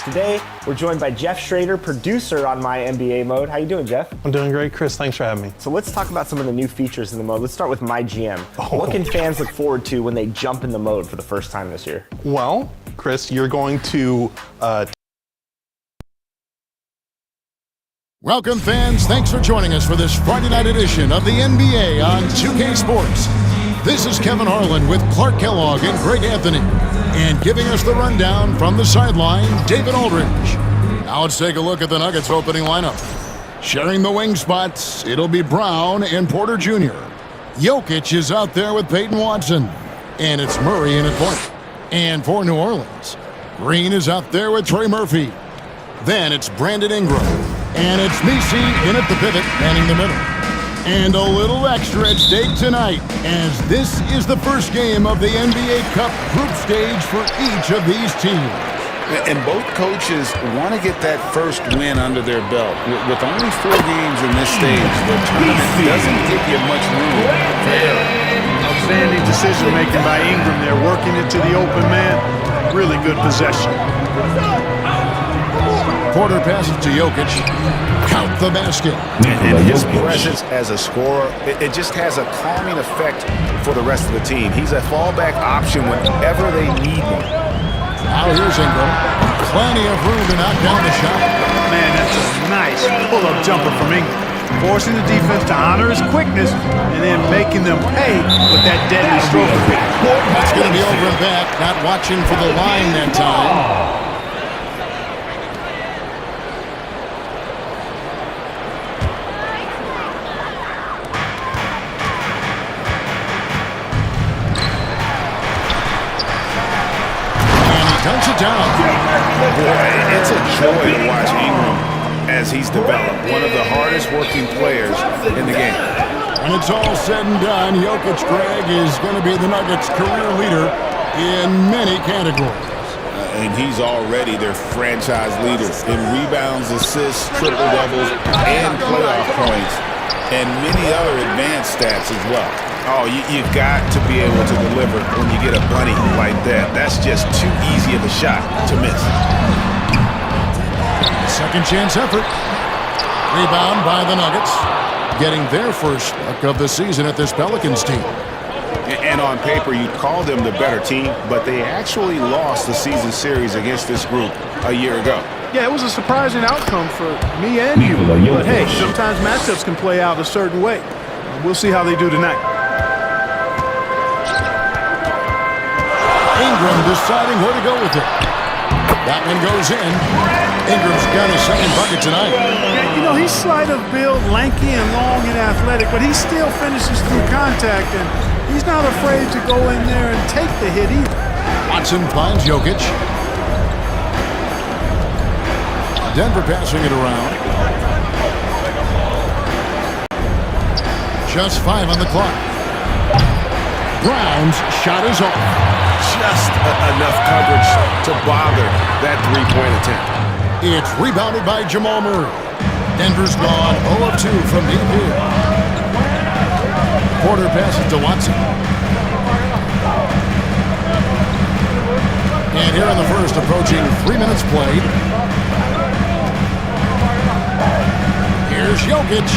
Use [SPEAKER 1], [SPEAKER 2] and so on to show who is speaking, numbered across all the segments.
[SPEAKER 1] Today, we're joined by Jeff Schrader, producer on My NBA Mode. How you doing, Jeff?
[SPEAKER 2] I'm doing great, Chris. Thanks for having me.
[SPEAKER 1] So let's talk about some of the new features in the mode. Let's start with My GM. What can fans look forward to when they jump in the mode for the first time this year?
[SPEAKER 2] Well, Chris, you're going to
[SPEAKER 3] Welcome, fans. Thanks for joining us for this Friday night edition of the NBA on 2K Sports. This is Kevin Harlan with Clark Kellogg and Greg Anthony. And giving us the rundown from the sideline, David Aldridge. Now let's take a look at the Nuggets opening lineup. Sharing the wing spots, it'll be Brown and Porter Jr. Jokic is out there with Peyton Watson. And it's Murray in at point. And for New Orleans, Green is out there with Trey Murphy. Then it's Brandon Ingram. And it's Messi in at the pivot, manning the middle. And a little extra at stake tonight, as this is the first game of the NBA Cup group stage for each of these teams.
[SPEAKER 4] And both coaches want to get that first win under their belt. With only 4 games in this stage, the tournament doesn't give you much room for error.
[SPEAKER 5] Outstanding decision-making by Ingram there, working it to the open man. Really good possession.
[SPEAKER 3] Porter passes to Jokic. Count the basket.
[SPEAKER 4] And his presence as a scorer, it just has a calming effect for the rest of the team. He's a fallback option whenever they need one.
[SPEAKER 3] Now here's Ingram. Plenty of room to knock down the shot.
[SPEAKER 5] Man, that's a nice pull-up jumper from Ingram. Forcing the defense to honor his quickness and then making them pay with that deadly stroke.
[SPEAKER 3] That's going to be over and back. Not watching for the line that time. Dunks it down.
[SPEAKER 4] Boy, it's a joy to watch Ingram as he's developed. One of the hardest working players in the game.
[SPEAKER 3] When it's all said and done, Jokic, Greg, is going to be the Nuggets' career leader in many categories.
[SPEAKER 4] And he's already their franchise leader in rebounds, assists, triple-doubles, and playoff points, and many other advanced stats as well. Oh, you've got to be able to deliver when you get a bunny like that. That's just too easy of a shot to miss.
[SPEAKER 3] Second chance effort. Rebound by the Nuggets. Getting their first look of the season at this Pelicans team.
[SPEAKER 4] And on paper, you'd call them the better team, but they actually lost the season series against this group a year ago.
[SPEAKER 5] Yeah, it was a surprising outcome for me and you. But hey, sometimes matchups can play out a certain way. We'll see how they do tonight.
[SPEAKER 3] Ingram deciding where to go with it. That one goes in. Ingram's got his second bucket tonight.
[SPEAKER 5] Yeah, you know, he's slight of build, lanky and long and athletic, but he still finishes through contact, and he's not afraid to go in there and take the hit either.
[SPEAKER 3] Watson finds Jokic. Denver passing it around. Just 5 on the clock. Brown's shot is off.
[SPEAKER 4] Just enough coverage to bother that three-point attempt.
[SPEAKER 3] It's rebounded by Jamal Murray. Denver's gone 0 of 2 from deep here. Porter passes to Watson. And here in the first, approaching 3 minutes played. Here's Jokic.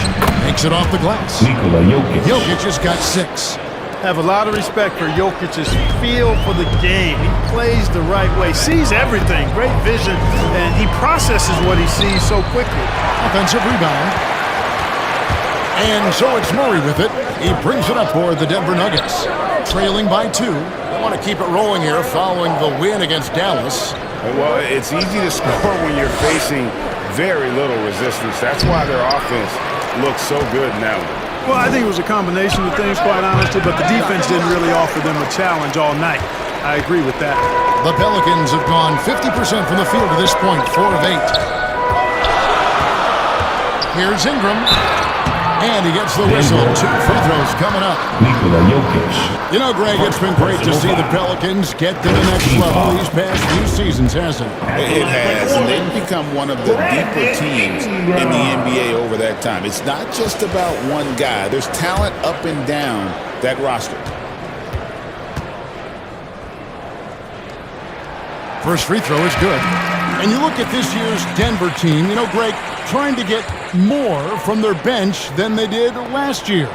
[SPEAKER 3] Makes it off the glass. Jokic has got 6.
[SPEAKER 5] Have a lot of respect for Jokic's feel for the game. He plays the right way, sees everything, great vision, and he processes what he sees so quickly.
[SPEAKER 3] Offensive rebound. And so it's Murray with it. He brings it up for the Denver Nuggets. Trailing by 2. They want to keep it rolling here following the win against Dallas.
[SPEAKER 4] Well, it's easy to score when you're facing very little resistance. That's why their offense looks so good now.
[SPEAKER 5] Well, I think it was a combination of things, quite honestly, but the defense didn't really offer them a challenge all night. I agree with that.
[SPEAKER 3] The Pelicans have gone 50% from the field to this point, 4 of 8. Here's Ingram. And he gets the whistle. 2 free throws coming up. You know, Greg, it's been great to see the Pelicans get to the next level these past few seasons, hasn't it?
[SPEAKER 4] It has, and they've become one of the deeper teams in the NBA over that time. It's not just about one guy. There's talent up and down that roster.
[SPEAKER 3] First free throw is good. And you look at this year's Denver team, you know, Greg, trying to get more from their bench than they did last year.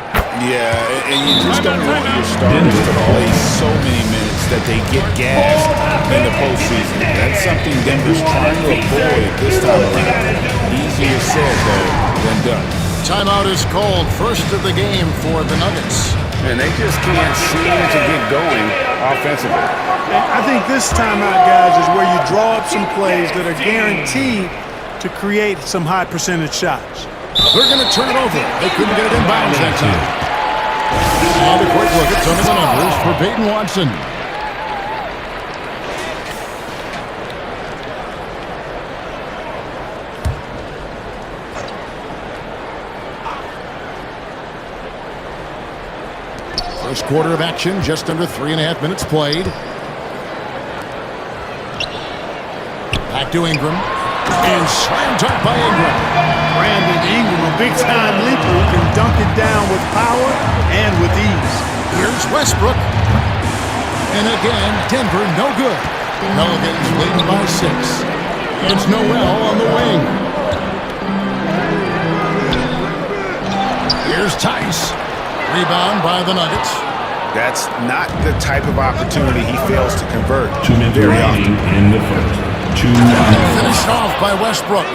[SPEAKER 4] Yeah, and you just don't want your starters to play so many minutes that they get gassed in the postseason. That's something Denver's trying to avoid this time around. Easier said, though, than done.
[SPEAKER 3] Timeout is called, first of the game for the Nuggets.
[SPEAKER 4] And they just can't seem to get going offensively.
[SPEAKER 5] I think this timeout, guys, is where you draw up some plays that are guaranteed to create some high percentage shots.
[SPEAKER 3] They're going to turn it over. They couldn't get it in bounds that time. And a quick look at some of the numbers for Peyton Watson. First quarter of action, just under 3.5 minutes played. Back to Ingram. And slam dunk by Ingram.
[SPEAKER 5] Brandon Ingram, a big-time leaper who can dunk it down with power and with ease.
[SPEAKER 3] Here's Westbrook. And again, Denver no good. Pelicans leading by 6. It's Noel on the wing. Here's Tice. Rebound by the Nuggets.
[SPEAKER 4] That's not the type of opportunity he fails to convert
[SPEAKER 6] 2 minutes
[SPEAKER 4] very
[SPEAKER 6] remaining
[SPEAKER 4] often.
[SPEAKER 6] in the first.
[SPEAKER 3] Finished off by Westbrook.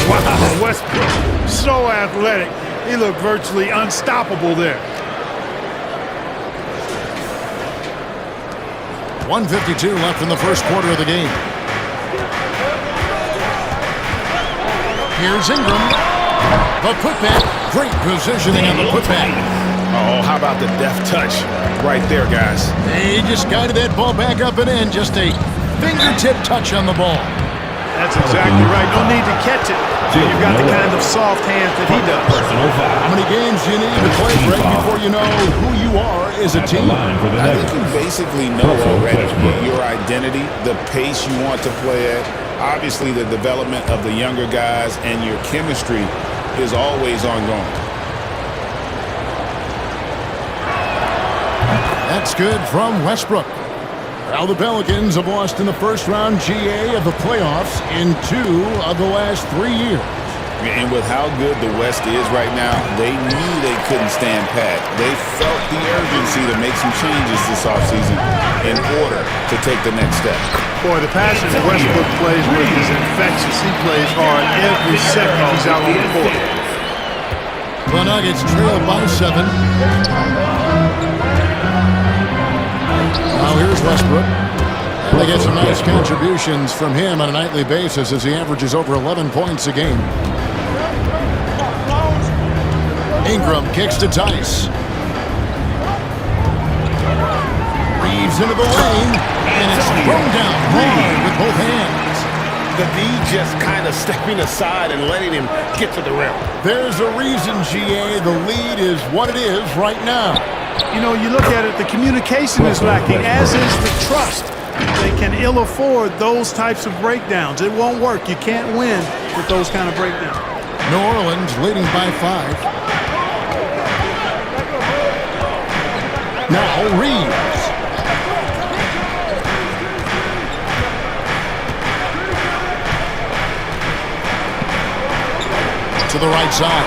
[SPEAKER 5] Wow, Westbrook, so athletic. He looked virtually unstoppable there.
[SPEAKER 3] 1:52 left in the first quarter of the game. Here's Ingram. The putback. Great positioning on the putback.
[SPEAKER 4] Oh, how about the deft touch right there, guys?
[SPEAKER 3] He just guided that ball back up and in. Just a fingertip touch on the ball.
[SPEAKER 5] That's exactly right. No need to catch it. You've got the kind of soft hands that he does.
[SPEAKER 3] How many games do you need to play, Greg, before you know who you are as a team?
[SPEAKER 4] I think you basically know already your identity, the pace you want to play at, obviously the development of the younger guys, and your chemistry is always ongoing.
[SPEAKER 3] That's good from Westbrook. Now the Pelicans have lost in the first round GA of the playoffs in 2 of the last 3 years.
[SPEAKER 4] And with how good the West is right now, they knew they couldn't stand pat. They felt the urgency to make some changes this offseason in order to take the next step.
[SPEAKER 5] Boy, the passion that Westbrook plays with is infectious. He plays hard every second he's out on the court.
[SPEAKER 3] The Nuggets trail by 7. Now here's Westbrook. And they get some nice contributions from him on a nightly basis as he averages over 11 points a game. Ingram kicks to Tice. Reeves into the lane, and it's thrown down hard with both hands.
[SPEAKER 7] The D just kind of stepping aside and letting him get to the rim.
[SPEAKER 3] There's a reason, GA, the lead is what it is right now.
[SPEAKER 5] You know, you look at it, the communication is lacking, as is the trust. They can ill afford those types of breakdowns. It won't work. You can't win with those kind of breakdowns.
[SPEAKER 3] New Orleans leading by 5. Now Reeves. To the right side.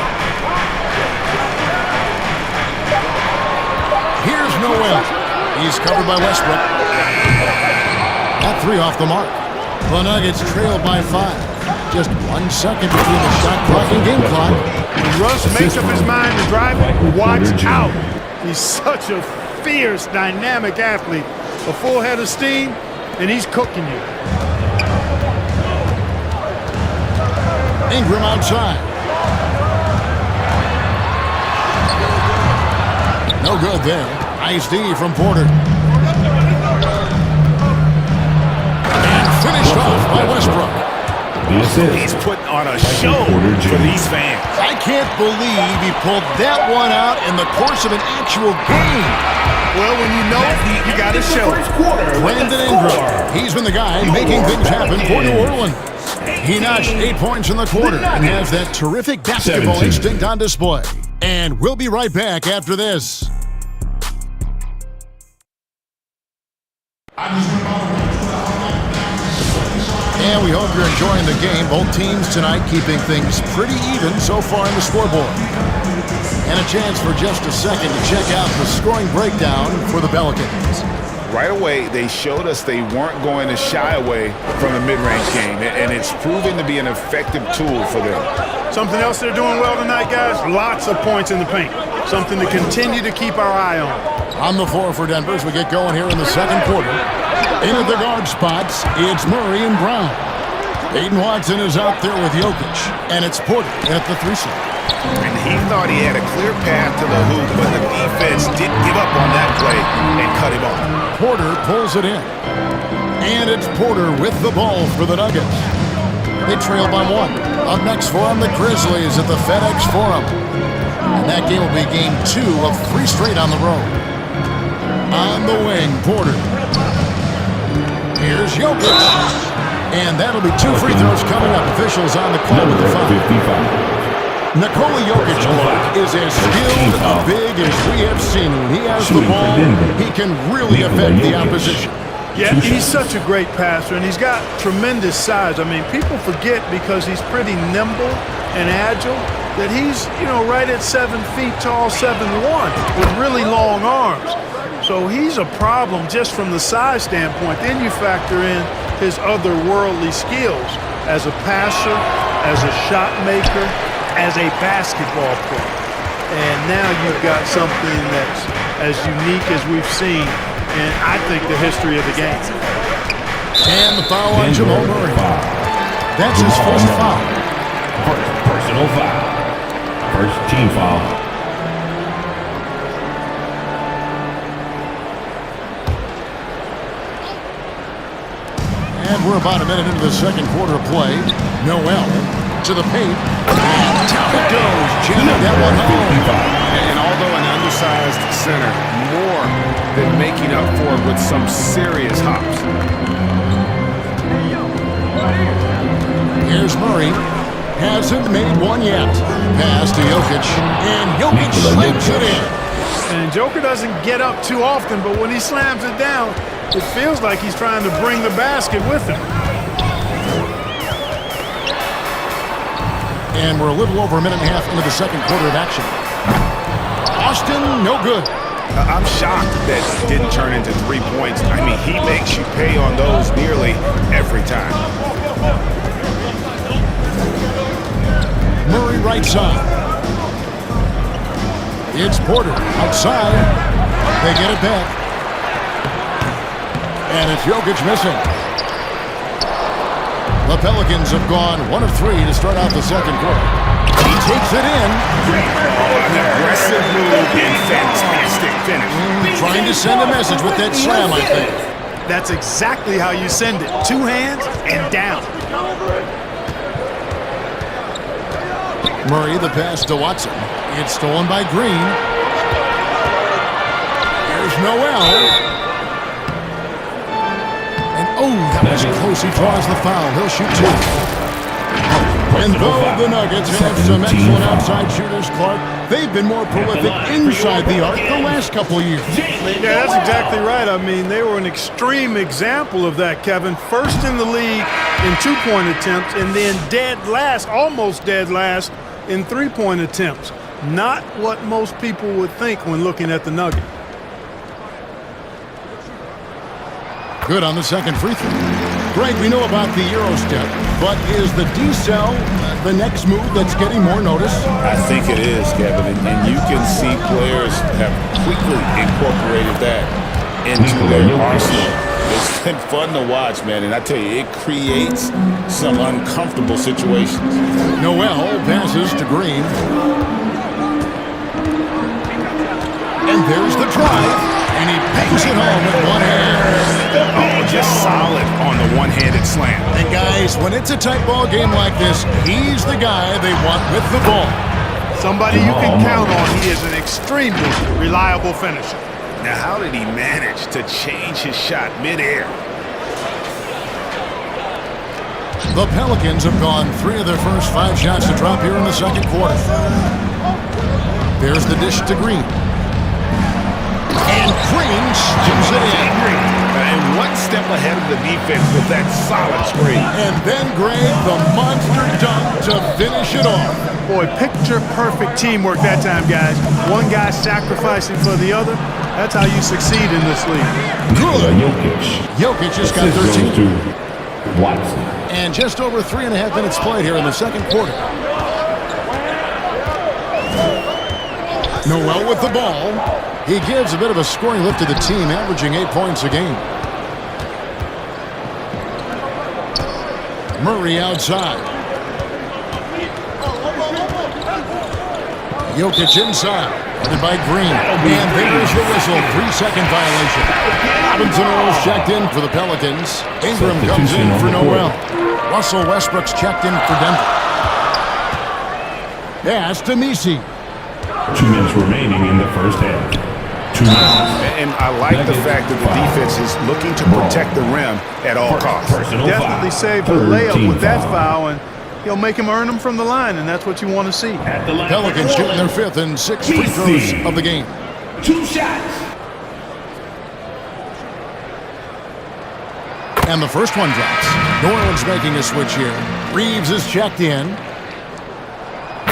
[SPEAKER 3] Here's Noel. He's covered by Westbrook. That 3 off the mark. The Nuggets trail by 5. Just 1 second between the shot clock and game clock.
[SPEAKER 5] When Russ makes up his mind to drive it, watch out. He's such a fierce, dynamic athlete. A full head of steam, and he's cooking you.
[SPEAKER 3] Ingram outside. No good there. Nice D from Porter. And finished off by Westbrook.
[SPEAKER 4] He's putting on a show for these fans.
[SPEAKER 3] I can't believe he pulled that one out in the course of an actual game.
[SPEAKER 5] Well, when you know it, you got to show it.
[SPEAKER 3] Brandon Ingram. He's been the guy making things happen for New Orleans. He notched 8 points in the quarter and has that terrific basketball instinct on display. And we'll be right back after this. And we hope you're enjoying the game. Both teams tonight keeping things pretty even so far in the scoreboard. And a chance for just a second to check out the scoring breakdown for the Pelicans.
[SPEAKER 4] Right away, they showed us they weren't going to shy away from the mid-range game, and it's proven to be an effective tool for them.
[SPEAKER 5] Something else they're doing well tonight, guys, lots of points in the paint. Something to continue to keep our eye on.
[SPEAKER 3] On the floor for Denver as we get going here in the second quarter. In at the guard spots, it's Murray and Brown. Aiden Watson is out there with Jokic, and it's Porter at the 3 slot.
[SPEAKER 4] And he thought he had a clear path to the hoop, but the defense didn't give up on that play and cut him off.
[SPEAKER 3] Porter pulls it in. And it's Porter with the ball for the Nuggets. They trail by 1. Up next for them, the Grizzlies at the FedEx Forum. And that game will be game 2 of 3 straight on the road. On the wing, Porter. Here's Jokic. And that'll be 2 free throws coming up. Officials on the call with the foul. Nikola Jokic, Clark, is as skilled and big as we have seen him. He has the ball. He can really affect the opposition.
[SPEAKER 5] Yeah, he's such a great passer, and he's got tremendous size. I mean, people forget because he's pretty nimble and agile that he's, right at 7 feet tall, 7'1", with really long arms. So he's a problem just from the size standpoint. Then you factor in his otherworldly skills as a passer, as a shot maker, as a basketball player. And now you've got something that's as unique as we've seen in, I think, the history of the game.
[SPEAKER 3] And the foul on Jamal Murray. That's his first foul.
[SPEAKER 6] Personal foul. First team foul.
[SPEAKER 3] And we're about a minute into the second quarter of play. Noel to the paint. And down it goes. Jamming that one home.
[SPEAKER 7] And although an undersized center, more than making up for it with some serious hops.
[SPEAKER 3] Here's Murray. Hasn't made one yet. Pass to Jokic. And Jokic slams it in.
[SPEAKER 5] And Joker doesn't get up too often, but when he slams it down, it feels like he's trying to bring the basket with him.
[SPEAKER 3] And we're a little over a minute and a half into the second quarter of action. Austin, no good.
[SPEAKER 4] I'm shocked that it didn't turn into 3 points. I mean, he makes you pay on those nearly every time.
[SPEAKER 3] Murray right side. It's Porter outside. They get it back. And it's Jokic missing. The Pelicans have gone 1 of 3 to start out the second quarter. He takes it in.
[SPEAKER 4] An aggressive move and fantastic finish.
[SPEAKER 3] Trying to send a message with that slam, I think.
[SPEAKER 5] That's exactly how you send it. 2 hands and down.
[SPEAKER 3] Murray, the pass to Watson. It's stolen by Green. Here's Noel. Oh, that was close. He draws the foul. He'll shoot 2. And though the Nuggets have some excellent outside shooters, Clark, they've been more prolific inside the arc the last couple of years.
[SPEAKER 5] Yeah, that's exactly right. I mean, they were an extreme example of that, Kevin. First in the league in 2-point attempts, and then dead last, almost dead last, in 3-point attempts. Not what most people would think when looking at the Nuggets.
[SPEAKER 3] Good on the second free throw. Greg, we know about the Euro step, but is the D-cell the next move that's getting more notice?
[SPEAKER 4] I think it is, Kevin, and you can see players have quickly incorporated that into their arsenal. It's been fun to watch, man, and I tell you, it creates some uncomfortable situations.
[SPEAKER 3] Noel passes to Green. And there's the drive, and he bangs it home with one hand.
[SPEAKER 4] Oh, just solid on the one-handed slam.
[SPEAKER 3] And guys, when it's a tight ball game like this, he's the guy they want with the ball.
[SPEAKER 5] Somebody you can count on. He is an extremely reliable finisher.
[SPEAKER 4] Now, how did he manage to change his shot midair?
[SPEAKER 3] The Pelicans have gone 3 of their first 5 shots to drop here in the second quarter. There's the dish to Green. And Green slams it in.
[SPEAKER 4] And one step ahead of the defense with that solid screen.
[SPEAKER 3] And then Greg, the monster dunk to finish it off.
[SPEAKER 5] Boy, picture-perfect teamwork that time, guys. One guy sacrificing for the other. That's how you succeed in this league.
[SPEAKER 6] Good. Jokic.
[SPEAKER 3] Jokic just got
[SPEAKER 6] Assist
[SPEAKER 3] 13.
[SPEAKER 6] goes to Watson.
[SPEAKER 3] And just over 3.5 minutes played here in the second quarter. Noel with the ball. He gives a bit of a scoring lift to the team, averaging 8 points a game. Murray outside. Jokic inside. Headed by Green. And there's the whistle. 3-second violation. Robinson Earls checked in for the Pelicans. Ingram comes in for Noel. Russell Westbrook's checked in for Denver. Pass to Messi.
[SPEAKER 6] 2 minutes remaining in the first half. 2 minutes.
[SPEAKER 4] And I like the fact that the defense is looking to protect the rim at all costs.
[SPEAKER 6] Personal
[SPEAKER 5] Definitely
[SPEAKER 6] foul.
[SPEAKER 5] saved the
[SPEAKER 6] Third
[SPEAKER 5] layup
[SPEAKER 6] team
[SPEAKER 5] with that
[SPEAKER 6] foul.
[SPEAKER 5] foul, and he'll make him earn them from the line, and that's what you want to see.
[SPEAKER 6] At the line.
[SPEAKER 3] Pelicans shooting their 5th and 6th free throws of the game.
[SPEAKER 6] 2 shots.
[SPEAKER 3] And the first one drops. New Orleans making a switch here. Reeves is checked in.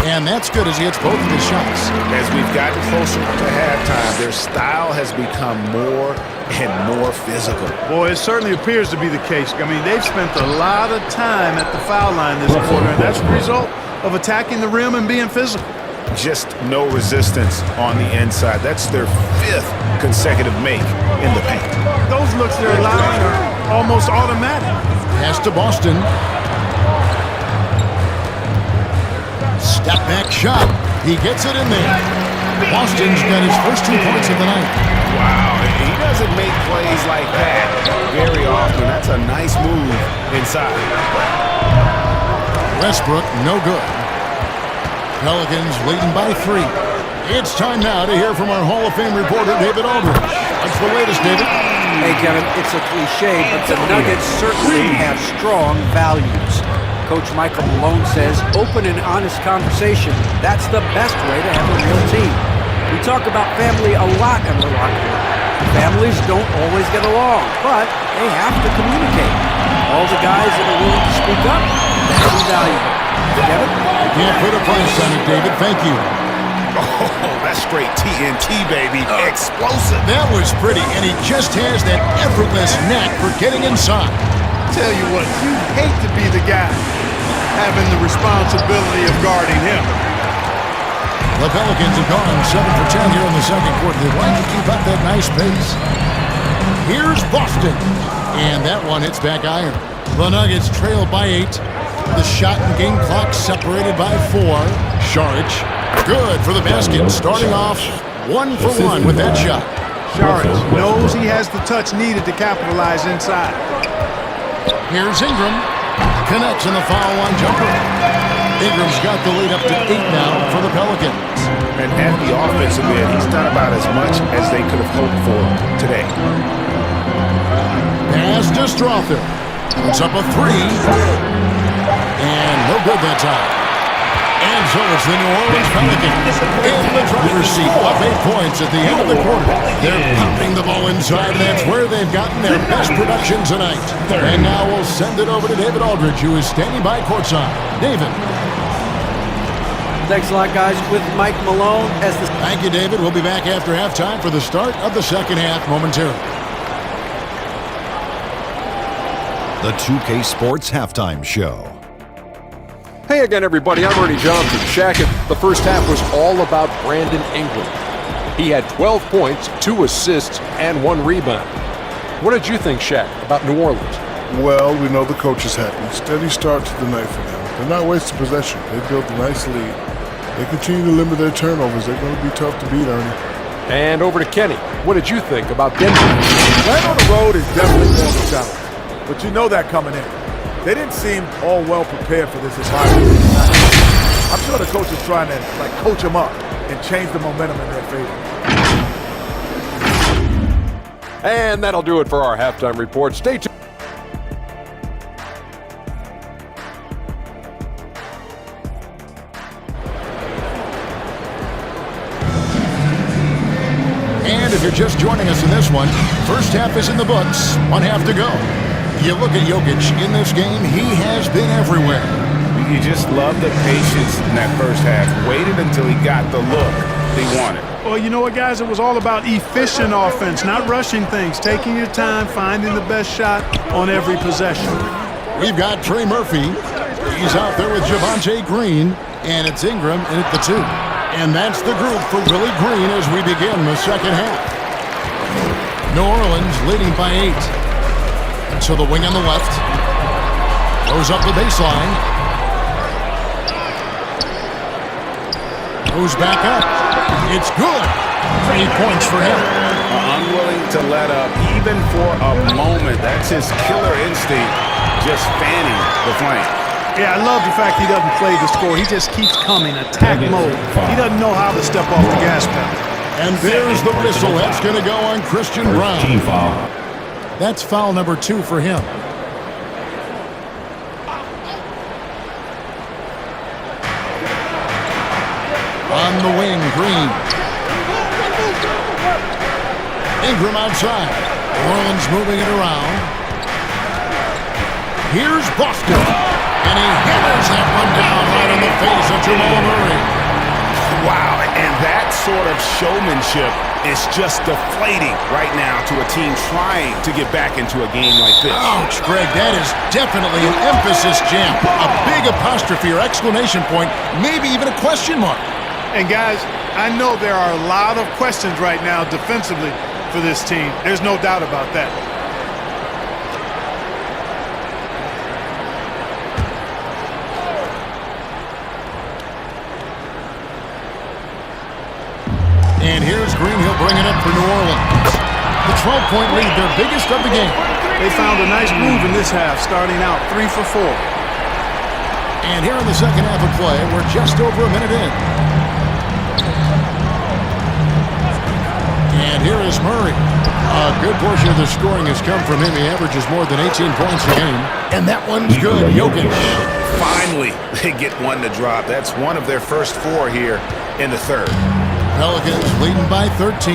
[SPEAKER 3] And that's good as he hits both of his shots.
[SPEAKER 4] As we've gotten closer to halftime, their style has become more and more physical.
[SPEAKER 5] Boy, it certainly appears to be the case. I mean, they've spent a lot of time at the foul line this quarter, and that's the result of attacking the rim and being physical.
[SPEAKER 4] Just no resistance on the inside. That's their 5th consecutive make in the paint.
[SPEAKER 5] Those looks they're allowing are almost automatic.
[SPEAKER 3] Pass to Boston. Step back shot. He gets it in there. Boston's got his first 2 points of the night.
[SPEAKER 4] Wow, he doesn't make plays like that very often. That's a nice move inside.
[SPEAKER 3] Westbrook, no good. Pelicans leading by 3. It's time now to hear from our Hall of Fame reporter, David Aldridge. What's the latest, David?
[SPEAKER 8] Hey, Kevin, it's a cliche, but the Nuggets certainly have strong values. Coach Michael Malone says open and honest conversation. That's the best way to have a real team. We talk about family a lot in the locker room. Families don't always get along, but they have to communicate. All the guys that are willing to speak up, that's invaluable. Kevin?
[SPEAKER 3] Can't put a price on it, David. Thank you.
[SPEAKER 4] Oh, that's straight TNT, baby. Explosive.
[SPEAKER 3] That was pretty, and he just has that effortless knack for getting inside.
[SPEAKER 5] Tell you what, you hate to be the guy having the responsibility of guarding him.
[SPEAKER 3] The Pelicans have gone 7 for 10 here in the second quarter. They want to keep up that nice pace. Here's Boston. And that one hits back iron. The Nuggets trail by 8. The shot and game clock separated by 4. Šarić, good for the basket. Starting off 1 for 1 with that shot.
[SPEAKER 5] Šarić knows he has the touch needed to capitalize inside.
[SPEAKER 3] Here's Ingram. Connects in the foul line jumper. Ingram's got the lead up to 8 now for the Pelicans.
[SPEAKER 4] And at the offensive end, he's done about as much as they could have hoped for today.
[SPEAKER 3] Pass to Strother. Puts up a 3. And no good that time. And so it's the New Orleans Pelicans in the driver's seat, up 8 points at the end of the quarter. They're popping the ball inside, and that's where they've gotten their best production tonight. And now we'll send it over to David Aldridge, who is standing by courtside. David.
[SPEAKER 8] Thanks a lot, guys. With Mike Malone as the...
[SPEAKER 3] Thank you, David. We'll be back after halftime for the start of the second half momentarily.
[SPEAKER 9] The 2K Sports Halftime Show.
[SPEAKER 10] Hey again, everybody. I'm Ernie Johnson. Shaq, the first half was all about Brandon Ingram. He had 12 points, 2 assists, and 1 rebound. What did you think, Shaq, about New Orleans?
[SPEAKER 11] Well, we know the coach is happy. Steady start to the night for them. They're not wasting possession. They built a nice lead. They continue to limit their turnovers. They're going to be tough to beat, Ernie.
[SPEAKER 10] And over to Kenny. What did you think about Denver?
[SPEAKER 12] Playing on the road is definitely more of a challenge. But you know that coming in. They didn't seem all well prepared for this environment. I'm sure the coach is trying to coach them up and change the momentum in their favor.
[SPEAKER 10] And that'll do it for our halftime report. Stay tuned.
[SPEAKER 3] And it's you're just joining us in this one, first half is in the books, one half to go. You look at Jokic in this game, he has been everywhere.
[SPEAKER 4] You just love the patience in that first half. Waited until he got the look he wanted.
[SPEAKER 5] Well, you know what, guys? It was all about efficient offense, not rushing things, taking your time, finding the best shot on every possession.
[SPEAKER 3] We've got Trey Murphy. He's out there with Javonte Green, and it's Ingram in at the 2. And that's the group for Willie Green as we begin the second half. New Orleans leading by 8. So the wing on the left goes up the baseline. Goes back up. It's good. 3 points for him.
[SPEAKER 4] Unwilling to let up even for a moment. That's his killer instinct, just fanning the flame.
[SPEAKER 5] Yeah, I love the fact he doesn't play the score. He just keeps coming, attack mode. He doesn't know how to step off the gas pedal.
[SPEAKER 3] And there's the whistle. That's going to go on Christian Brown. That's foul number 2 for him. On the wing, Green. Ingram outside. Orleans moving it around. Here's Boston. And he hammers that one down right in the face of Jamal Murray.
[SPEAKER 4] Wow, and that sort of showmanship is just deflating right now to a team trying to get back into a game like this.
[SPEAKER 3] Ouch, Greg, that is definitely an emphasis jam. A big apostrophe or exclamation point, maybe even a question mark.
[SPEAKER 5] And guys, I know there are a lot of questions right now defensively for this team. There's no doubt about that.
[SPEAKER 3] And here's Green. He'll bring it up for New Orleans. The 12-point lead, their biggest of the game.
[SPEAKER 5] They found a nice move in this half, starting out 3 for 4.
[SPEAKER 3] And here in the second half of play, we're just over a minute in. And here is Murray. A good portion of the scoring has come from him. He averages more than 18 points a game. And that one's good. Jokic.
[SPEAKER 4] Finally, they get one to drop. That's one of their first 4 here in the third.
[SPEAKER 3] Pelicans leading by 13.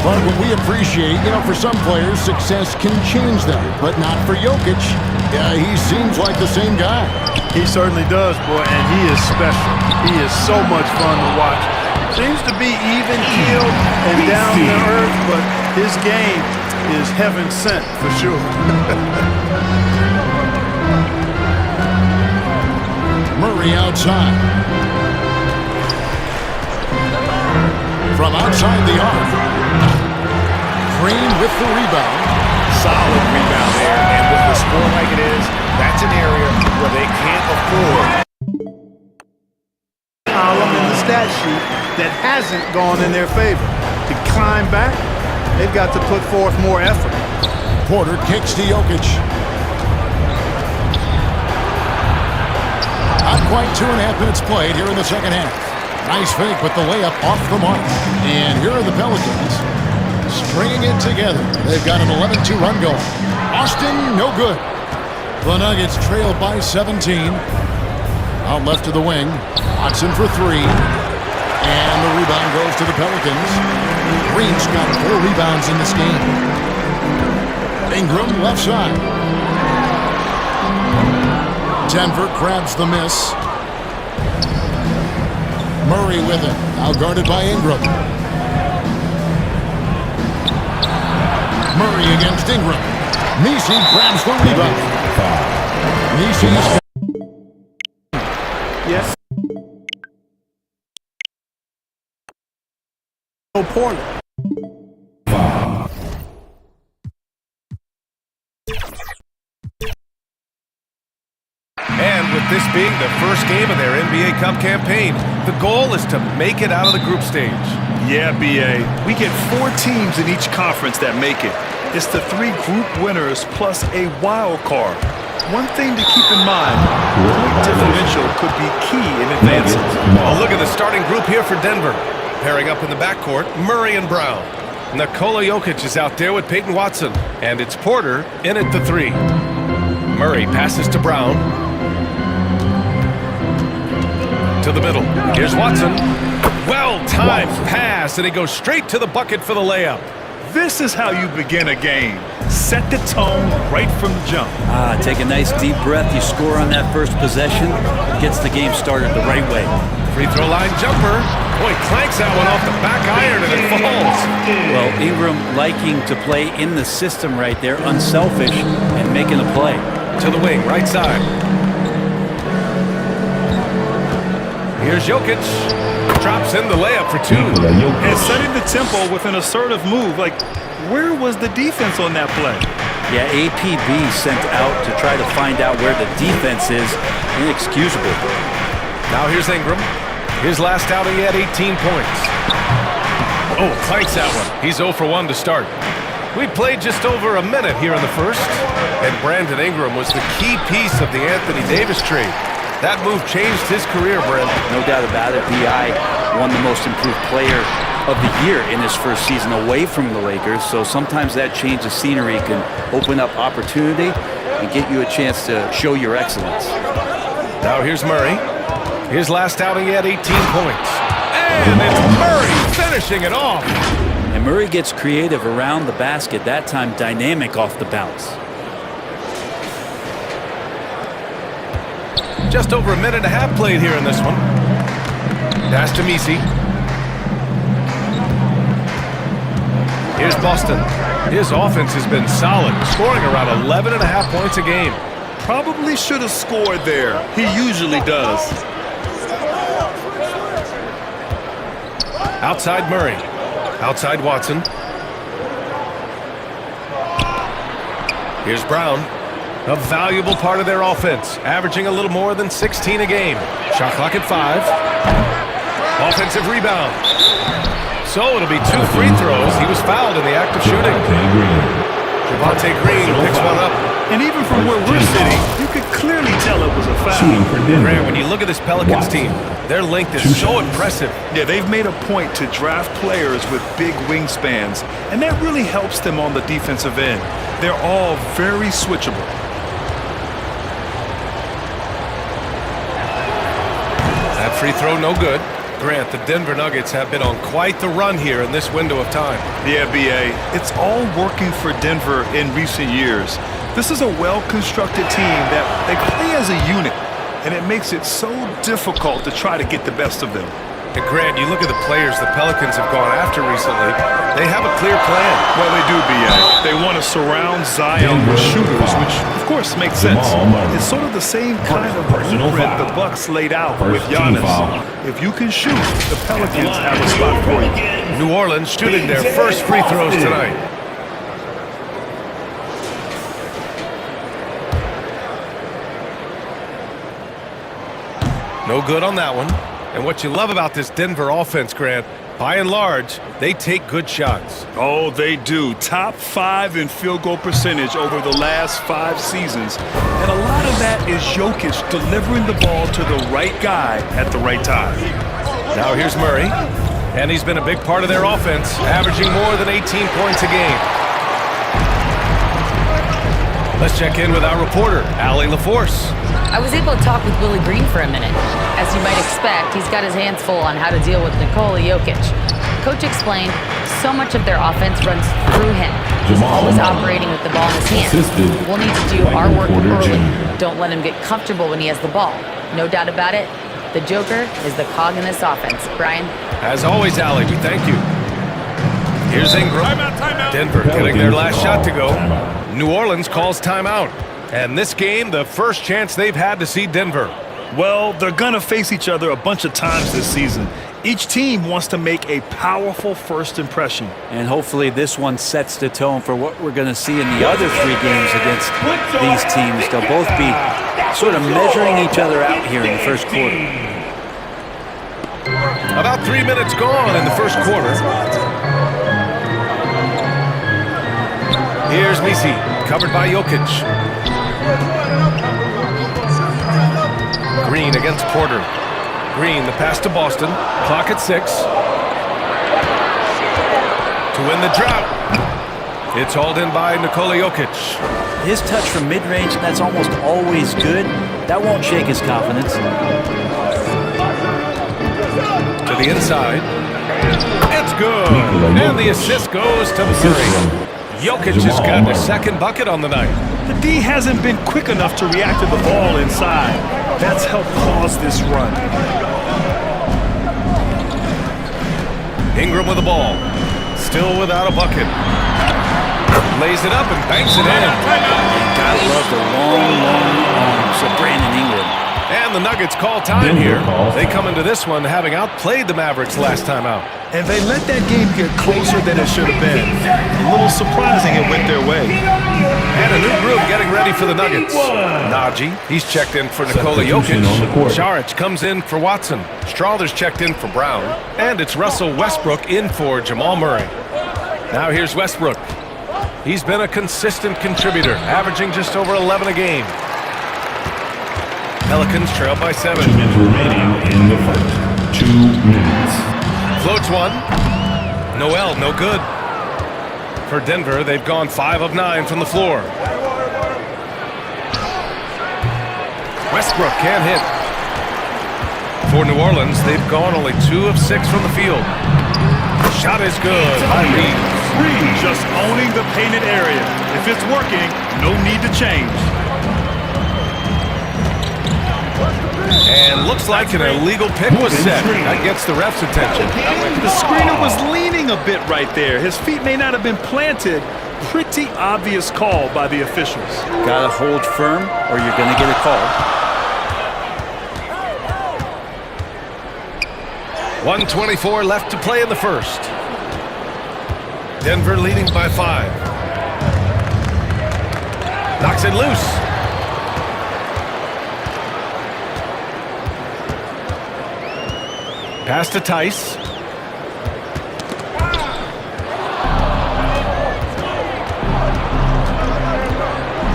[SPEAKER 3] But what we appreciate, for some players, success can change them. But not for Jokic. Yeah, he seems like the same guy.
[SPEAKER 5] He certainly does, boy, and he is special. He is so much fun to watch. Seems to be even-keeled and down to earth, but his game is heaven-sent for sure.
[SPEAKER 3] Murray outside. From outside the arc. Green with the rebound.
[SPEAKER 4] Solid rebound there, and with the score like it is, that's an area where they can't afford.
[SPEAKER 5] Column in the stat sheet that hasn't gone in their favor. To climb back, they've got to put forth more effort.
[SPEAKER 3] Porter kicks to Jokic. Not quite 2.5 minutes played here in the second half. Nice fake, but the layup off the mark. And here are the Pelicans stringing it together. They've got an 11-2 run going. Austin, no good. The Nuggets trail by 17. Out left to the wing. Watson for 3. And the rebound goes to the Pelicans. Green's got 4 rebounds in this game. Ingram left side. Denver grabs the miss. Murray with it. Now guarded by Ingram. Murray against Ingram. Nisi grabs the rebound. Nisi's...
[SPEAKER 5] Yes. Porter.
[SPEAKER 13] And with this being the first game of their NBA Cup campaign, the goal is to make it out of the group stage.
[SPEAKER 5] Yeah, B.A. We get 4 teams in each conference that make it. It's the 3 group winners plus a wild card. One thing to keep in mind, point differential could be key in advancing.
[SPEAKER 13] A look at the starting group here for Denver. Pairing up in the backcourt, Murray and Brown. Nikola Jokic is out there with Peyton Watson. And it's Porter in at the 3. Murray passes to Brown. To the middle. Here's Watson. Well-timed pass, and he goes straight to the bucket for the layup.
[SPEAKER 5] This is how you begin a game. Set the tone right from the jump.
[SPEAKER 14] Take a nice deep breath. You score on that first possession. Gets the game started the right way.
[SPEAKER 13] Free throw line jumper. Boy, clanks that one off the back iron and it falls.
[SPEAKER 14] Well, Ingram liking to play in the system right there, unselfish and making a play.
[SPEAKER 13] To the wing, right side. Here's Jokic. Drops in the layup for 2.
[SPEAKER 5] And setting the tempo with an assertive move. Like, where was the defense on that play?
[SPEAKER 14] Yeah, APB sent out to try to find out where the defense is. Inexcusable.
[SPEAKER 13] Now here's Ingram. His last outing, he had 18 points. Oh, clanks that one. He's 0 for 1 to start. We played just over a minute here in the first, and Brandon Ingram was the key piece of the Anthony Davis trade. That move changed his career, Brent.
[SPEAKER 14] No doubt about it. B.I. won the most improved player of the year in his first season away from the Lakers, so sometimes that change of scenery can open up opportunity and get you a chance to show your excellence.
[SPEAKER 13] Now here's Murray. His last outing, he had 18 points. And it's Murray finishing it off.
[SPEAKER 14] And Murray gets creative around the basket, that time dynamic off the bounce.
[SPEAKER 13] Just over a minute and a half played here in this one. Pass to Misi. Here's Boston. His offense has been solid, scoring around 11.5 points a game.
[SPEAKER 5] Probably should have scored there. He usually does.
[SPEAKER 13] Outside Murray. Outside Watson. Here's Brown. A valuable part of their offense, averaging a little more than 16 a game. Shot clock at 5. Offensive rebound. So it'll be 2 free throws. He was fouled in the act of shooting. Javonte Green picks one up.
[SPEAKER 5] And even from where we're sitting, you could clearly tell it was a foul.
[SPEAKER 13] Grant, when you look at this Pelicans team, their length is so impressive.
[SPEAKER 5] Yeah, they've made a point to draft players with big wingspans, and that really helps them on the defensive end. They're all very switchable.
[SPEAKER 13] That free throw, no good. Grant, the Denver Nuggets have been on quite the run here in this window of time.
[SPEAKER 5] Yeah, B.A., it's all working for Denver in recent years. This is a well-constructed team that they play as a unit, and it makes it so difficult to try to get the best of them.
[SPEAKER 13] And Grant, you look at the players the Pelicans have gone after recently, they have a clear plan.
[SPEAKER 5] Well, they do, B.A. They want to surround Zion with shooters, which, of course, makes sense. It's sort of the same kind of blueprint the Bucks laid out with Giannis. If you can shoot, the Pelicans have a spot for you.
[SPEAKER 13] New Orleans shooting their first free throws tonight. No good on that one. And what you love about this Denver offense, Grant, by and large, they take good shots.
[SPEAKER 5] Oh, they do. Top 5 in field goal percentage over the last 5 seasons. And a lot of that is Jokic delivering the ball to the right guy at the right time.
[SPEAKER 13] Now here's Murray. And he's been a big part of their offense, averaging more than 18 points a game. Let's check in with our reporter, Allie LaForce.
[SPEAKER 15] I was able to talk with Willie Green for a minute. As you might expect, he's got his hands full on how to deal with Nikola Jokic. Coach explained so much of their offense runs through him. He's always operating with the ball in his hands. We'll need to do our work early. Don't let him get comfortable when he has the ball. No doubt about it, the Joker is the cog in this offense. Brian?
[SPEAKER 13] As always, Allie, we thank you. Here's Ingram. Denver getting their last shot to go. New Orleans calls timeout. And this game, the first chance they've had to see Denver.
[SPEAKER 5] Well, they're going to face each other a bunch of times this season. Each team wants to make a powerful first impression.
[SPEAKER 14] And hopefully this one sets the tone for what we're going to see in the other 3 games against these teams. They'll both be sort of measuring each other out here in the first quarter.
[SPEAKER 13] About 3 minutes gone in the first quarter. Here's Misi, covered by Jokic. Green against Porter. Green, the pass to Boston. Clock at 6. To win the drought. It's hauled in by Nikola Jokic.
[SPEAKER 14] His touch from mid-range, that's almost always good. That won't shake his confidence.
[SPEAKER 13] To the inside. It's good. And the assist goes to Murray. Jokic has got the second bucket on the night.
[SPEAKER 5] The D hasn't been quick enough to react to the ball inside. That's helped cause this run.
[SPEAKER 13] Ingram with the ball. Still without a bucket. Lays it up and banks it in.
[SPEAKER 14] Gotta love the long arms of Brandon Ingram.
[SPEAKER 13] And the Nuggets call time here. They come into this one having outplayed the Mavericks last time out.
[SPEAKER 5] And they let that game get closer than it should have been. A little surprising it went their way.
[SPEAKER 13] And a new group getting ready for the Nuggets. Najee, he's checked in for Nikola Jokic. Saric comes in for Watson. Strawther's checked in for Brown. And it's Russell Westbrook in for Jamal Murray. Now here's Westbrook. He's been a consistent contributor, averaging just over 11 a game. Pelicans trail by 7.
[SPEAKER 6] 2 minutes remaining in the first. 2 minutes.
[SPEAKER 13] Floats one. Noel, no good. For Denver, they've gone 5 of 9 from the floor. Westbrook can't hit. For New Orleans, they've gone only 2 of 6 from the field. Shot is good by Reeves.
[SPEAKER 5] Reeves just owning the painted area. If it's working, no need to change.
[SPEAKER 13] And looks like an illegal pick was set. That gets the ref's attention.
[SPEAKER 5] The screener was leaning a bit right there. His feet may not have been planted. Pretty obvious call by the officials.
[SPEAKER 14] Gotta hold firm or you're gonna get a call.
[SPEAKER 13] 1:24 left to play in the first. Denver leading by 5. Knocks it loose. Pass to Tice.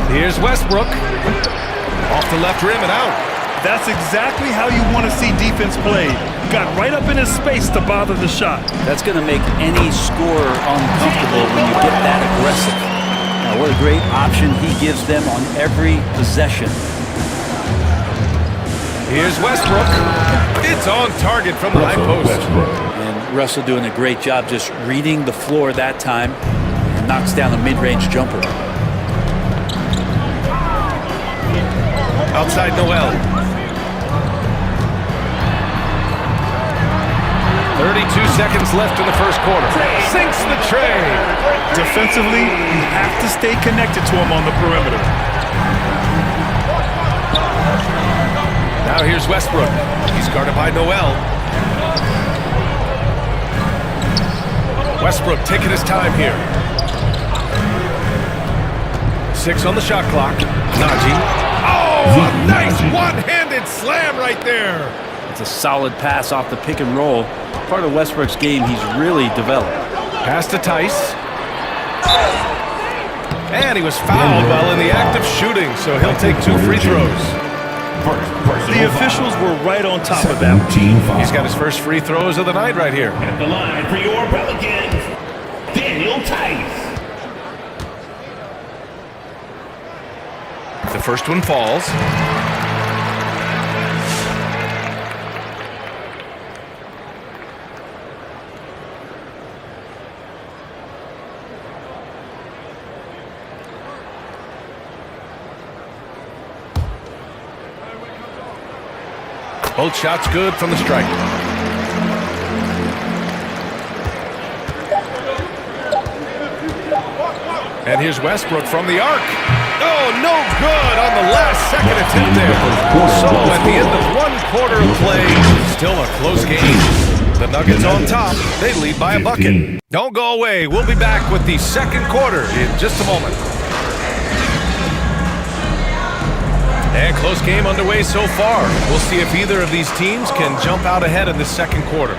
[SPEAKER 13] Here's Westbrook. Off the left rim and out.
[SPEAKER 5] That's exactly how you want to see defense played. Got right up in his space to bother the shot.
[SPEAKER 14] That's going to make any scorer uncomfortable when you get that aggressive. Now, what a great option he gives them on every possession.
[SPEAKER 13] Here's Westbrook. It's on target from the high post.
[SPEAKER 14] And Russell doing a great job just reading the floor that time. And knocks down a mid-range jumper.
[SPEAKER 13] Outside Noel. 32 seconds left in the first quarter. Sinks the tray.
[SPEAKER 5] Defensively, you have to stay connected to him on the perimeter.
[SPEAKER 13] Now here's Westbrook. He's guarded by Noel. Westbrook taking his time here. 6 on the shot clock. Najee. Oh, a nice one-handed slam right there.
[SPEAKER 14] It's a solid pass off the pick and roll. Part of Westbrook's game he's really developed.
[SPEAKER 13] Pass to Tice. And he was fouled while in the act of shooting, so he'll take 2 free throws.
[SPEAKER 5] The officials were right on top of that.
[SPEAKER 13] He's got his first free throws of the night right here.
[SPEAKER 6] At the line for your Pelicans, Daniel Tice.
[SPEAKER 13] The first one falls. Both shots good from the striker. And here's Westbrook from the arc. Oh, no good on the last second attempt there. So at the end of 1 quarter of play, still a close game. The Nuggets on top. They lead by a bucket. Don't go away. We'll be back with the second quarter in just a moment. And close game underway so far. We'll see if either of these teams can jump out ahead in the second quarter.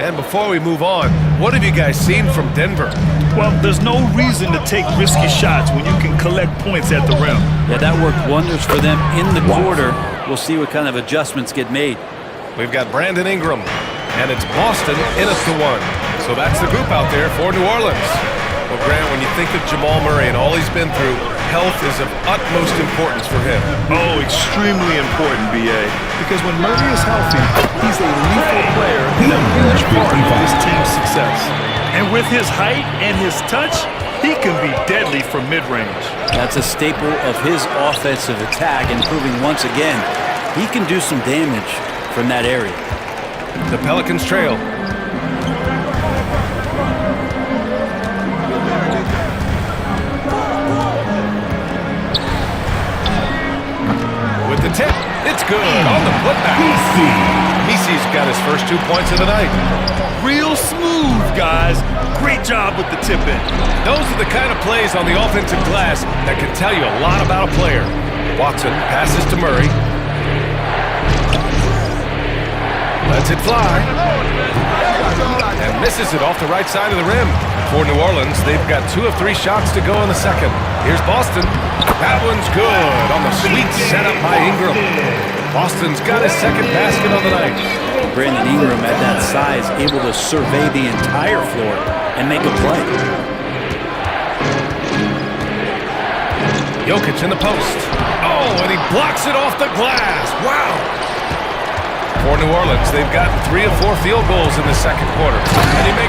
[SPEAKER 13] And before we move on, what have you guys seen from Denver?
[SPEAKER 5] Well, there's no reason to take risky shots when you can collect points at the rim.
[SPEAKER 14] Yeah, that worked wonders for them in the quarter. We'll see what kind of adjustments get made.
[SPEAKER 13] We've got Brandon Ingram, and it's Boston in at the 1. So that's the group out there for New Orleans. Well, Grant, when you think of Jamal Murray and all he's been through, health is of utmost importance for him.
[SPEAKER 5] Oh, extremely important, B.A. Because when Murray is healthy, he's a lethal player and a huge part of this team's success. And with his height and his touch, he can be deadly from mid-range.
[SPEAKER 14] That's a staple of his offensive attack, and proving once again he can do some damage from that area.
[SPEAKER 13] The Pelicans trail. With the tip, it's good on the putback. Misi's got his first 2 points of the night.
[SPEAKER 5] Real smooth, guys. Great job with the tip in.
[SPEAKER 13] Those are the kind of plays on the offensive glass that can tell you a lot about a player. Watson passes to Murray. Lets it fly. And misses it off the right side of the rim. For New Orleans, they've got 2 of 3 shots to go in the second. Here's Boston. That one's good on the sweet setup by Ingram. Boston's got his second basket on the night.
[SPEAKER 14] Brandon Ingram at that size, able to survey the entire floor and make a play.
[SPEAKER 13] Jokic in the post. Oh, and he blocks it off the glass. Wow. For New Orleans, they've gotten 3 of 4 field goals in the second quarter. And he makes